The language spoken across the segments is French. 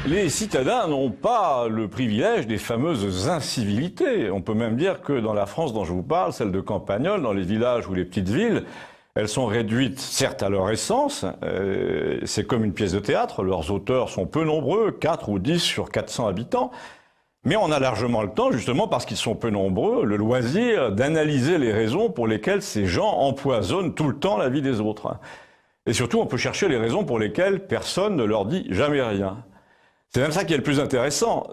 Les citadins n'ont pas le privilège des fameuses incivilités. On peut même dire que dans la France dont je vous parle, celle de Campagnole, dans les villages ou les petites villes, elles sont réduites, certes, à leur essence. C'est comme une pièce de théâtre. Leurs auteurs sont peu nombreux, 4 ou 10 sur 400 habitants. Mais on a largement le temps, justement parce qu'ils sont peu nombreux, le loisir d'analyser les raisons pour lesquelles ces gens empoisonnent tout le temps la vie des autres. Et surtout, on peut chercher les raisons pour lesquelles personne ne leur dit jamais rien. C'est même ça qui est le plus intéressant.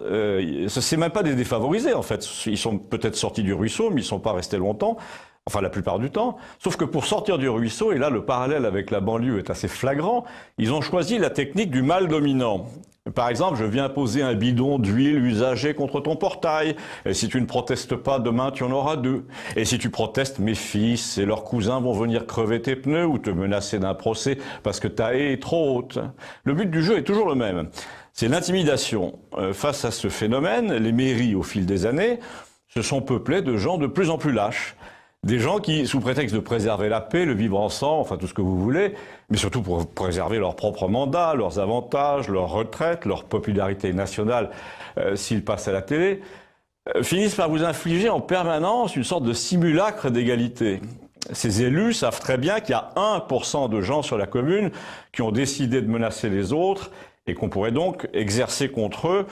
C'est même pas des défavorisés, en fait. Ils sont peut-être sortis du ruisseau, mais ils sont pas restés longtemps. Enfin, la plupart du temps. Sauf que pour sortir du ruisseau, et là, le parallèle avec la banlieue est assez flagrant, ils ont choisi la technique du mâle dominant. Par exemple, je viens poser un bidon d'huile usagée contre ton portail. Et si tu ne protestes pas, demain, tu en auras 2. Et si tu protestes, mes fils et leurs cousins vont venir crever tes pneus ou te menacer d'un procès parce que ta haie est trop haute. Le but du jeu est toujours le même. C'est l'intimidation. Face à ce phénomène, les mairies, au fil des années, se sont peuplées de gens de plus en plus lâches. Des gens qui, sous prétexte de préserver la paix, le vivre ensemble, enfin tout ce que vous voulez, mais surtout pour préserver leur propre mandat, leurs avantages, leur retraite, leur popularité nationale s'ils passent à la télé, finissent par vous infliger en permanence une sorte de simulacre d'égalité. Ces élus savent très bien qu'il y a 1% de gens sur la commune qui ont décidé de menacer les autres et qu'on pourrait donc exercer contre eux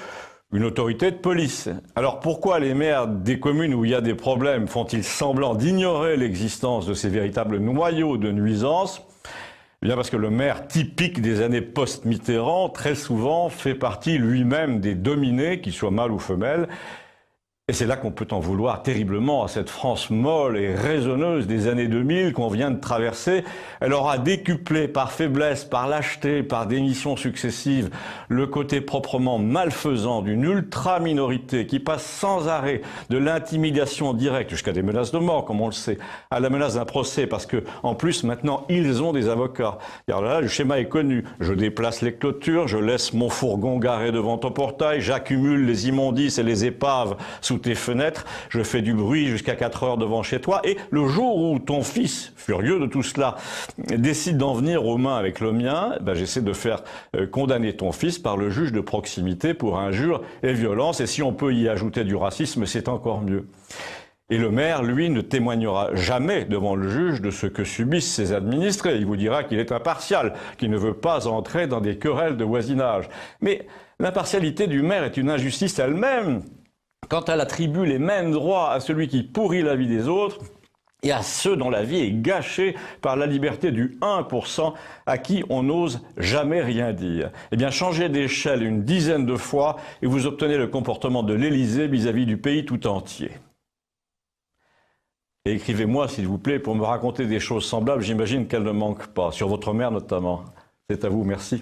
une autorité de police. Alors pourquoi les maires des communes où il y a des problèmes font-ils semblant d'ignorer l'existence de ces véritables noyaux de nuisance ? Eh bien parce que le maire typique des années post-Mitterrand, très souvent, fait partie lui-même des dominés, qu'ils soient mâles ou femelles. Et c'est là qu'on peut en vouloir terriblement à cette France molle et raisonneuse des années 2000 qu'on vient de traverser. Elle aura décuplé par faiblesse, par lâcheté, par démissions successives, le côté proprement malfaisant d'une ultra-minorité qui passe sans arrêt de l'intimidation directe jusqu'à des menaces de mort, comme on le sait, à la menace d'un procès, parce que en plus, maintenant, ils ont des avocats. Alors là, le schéma est connu. Je déplace les clôtures, je laisse mon fourgon garé devant ton portail, j'accumule les immondices et les épaves sous tes fenêtres, je fais du bruit jusqu'à 4 heures devant chez toi, et le jour où ton fils, furieux de tout cela, décide d'en venir aux mains avec le mien, ben j'essaie de faire condamner ton fils par le juge de proximité pour injure et violence, et si on peut y ajouter du racisme, c'est encore mieux. Et le maire, lui, ne témoignera jamais devant le juge de ce que subissent ses administrés. Il vous dira qu'il est impartial, qu'il ne veut pas entrer dans des querelles de voisinage. Mais l'impartialité du maire est une injustice elle-même, quand elle attribue les mêmes droits à celui qui pourrit la vie des autres et à ceux dont la vie est gâchée par la liberté du 1% à qui on n'ose jamais rien dire. Eh bien, changez d'échelle une dizaine de fois et vous obtenez le comportement de l'Élysée vis-à-vis du pays tout entier. Et écrivez-moi, s'il vous plaît, pour me raconter des choses semblables. J'imagine qu'elles ne manquent pas, sur votre mère notamment. C'est à vous, merci.